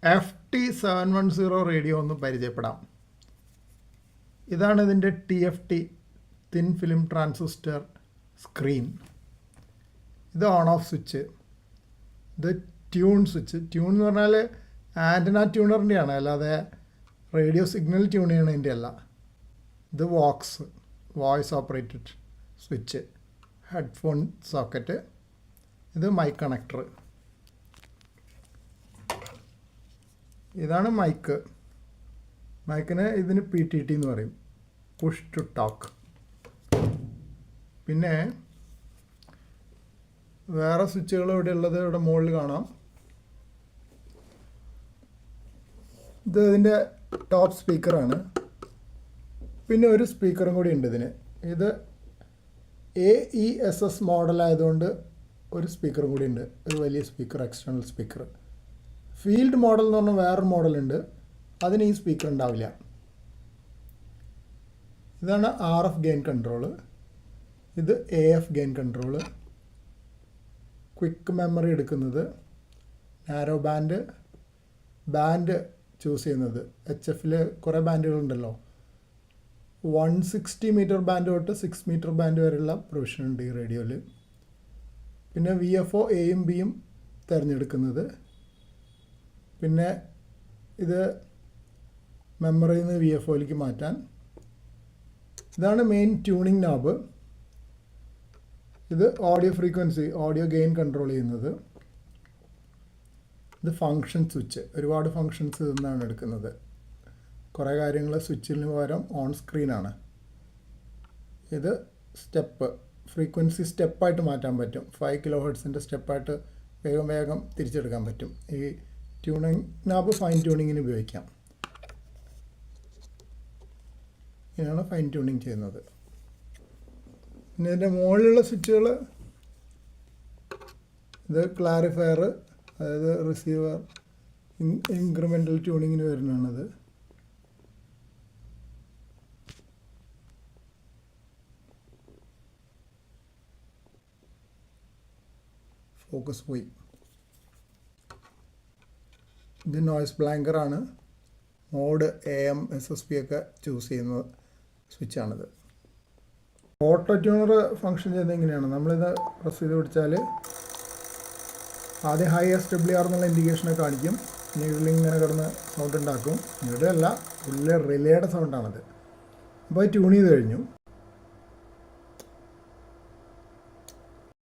FT710 radio ഒന്ന് പരിചയപ്പെടാം. ഇതാണ് ഇതിൻ്റെ TFT thin film transistor screen. ഇത് ഓൺ ഓഫ് സ്വിച്ച്, ഇത് ട്യൂൺ സ്വിച്ച്. ട്യൂൺ എന്ന് പറഞ്ഞാൽ ആൻറ്റന ട്യൂണറിൻ്റെയാണ്, അല്ലാതെ റേഡിയോ സിഗ്നൽ ട്യൂൺ ചെയ്യണതിൻ്റെ അല്ല. ഇത് voice operated switch, headphone socket, ഇത് മൈക്ക് കണക്ടർ. ഇതാണ് മൈക്കിന് ഇതിന് PTT എന്ന് പറയും, പുഷ് ടു ടോക്ക്. പിന്നെ വേറെ സ്വിച്ചുകൾ ഇവിടെ ഉള്ളത് ഇവിടെ മുകളിൽ കാണാം. ഇത് ഇതിൻ്റെ ടോപ്പ് സ്പീക്കറാണ്. പിന്നെ ഒരു സ്പീക്കറും കൂടി ഉണ്ട് ഇതിന്. ഇത് AESS മോഡലായതുകൊണ്ട് ഒരു സ്പീക്കറും കൂടി ഉണ്ട്, ഒരു വലിയ speaker, external speaker. Field model എന്ന് പറഞ്ഞാൽ വേറൊരു മോഡലുണ്ട്, അതിന് ഈ സ്പീക്കർ ഉണ്ടാവില്ല. ഇതാണ് RF ഗെയിൻ കൺട്രോള്, ഇത് AF gain control. Quick memory എടുക്കുന്നത്, നാരോ ബാൻഡ് ചൂസ് ചെയ്യുന്നത്. HF കുറേ ബാൻഡുകളുണ്ടല്ലോ, 160 മീറ്റർ ബാൻഡ് തൊട്ട് 6 മീറ്റർ ബാൻഡ് വരെയുള്ള പ്രൊവിഷൻ ഉണ്ട് ഈ റേഡിയോയിൽ. പിന്നെ VFO Aയും Bയും തിരഞ്ഞെടുക്കുന്നത്. പിന്നെ ഇത് മെമ്മറിയിൽ നിന്ന് VFOയിലേക്ക് മാറ്റാൻ. ഇതാണ് മെയിൻ ട്യൂണിങ് നോബ്. ഇത് audio frequency, audio gain control ചെയ്യുന്നത്. ഇത് ഫങ്ഷൻ സ്വിച്ച്, ഒരുപാട് ഫങ്ഷൻസ് നിന്നാണ് എടുക്കുന്നത്. കുറേ കാര്യങ്ങൾ സ്വിച്ചിന് പകരം ഓൺ സ്ക്രീനാണ്. ഇത് സ്റ്റെപ്പ്, ഫ്രീക്വൻസി സ്റ്റെപ്പായിട്ട് മാറ്റാൻ പറ്റും. 5 kHz സ്റ്റെപ്പായിട്ട് വേഗം തിരിച്ചെടുക്കാൻ പറ്റും. ഈ ട്യൂണിങ് നാബ് ഫൈൻ ട്യൂണിങ്ങിന് ഉപയോഗിക്കാം. ഇങ്ങനെയാണ് ഫൈൻ ട്യൂണിങ് ചെയ്യുന്നത്. പിന്നെ ഇതിൻ്റെ മുകളിലുള്ള സ്വിച്ചുകൾ, ഇത് ക്ലാരിഫയർ, അതായത് റിസീവർ, ഇൻക്രിമെൻ്റൽ ട്യൂണിങ്ങിന് വരുന്നതാണത്. ഫോക്കസ് പോയി. ഇത് നോയ്സ് ബ്ലാങ്കറാണ്. മോഡ് AM SSP ഒക്കെ ചൂസ് ചെയ്യുന്ന സ്വിച്ചാണിത്. ഓട്ടോ ട്യൂണർ ഫങ്ഷൻ ചെയ്യുന്നത് ഇങ്ങനെയാണ്. നമ്മളിത് പ്രസ് ചെയ്ത് പിടിച്ചാൽ ആദ്യം ഹൈ SWR എന്നുള്ള ഇൻഡിക്കേഷനെ കാണിക്കും. നീഡിൽ ഇങ്ങനെ കിടന്ന് സൗണ്ട് ഉണ്ടാക്കും. നീഡല്ല, ഉള്ളിലെ റിലേയുടെ സൗണ്ടാണത്. അപ്പോൾ അത് ട്യൂൺ ചെയ്ത് കഴിഞ്ഞു.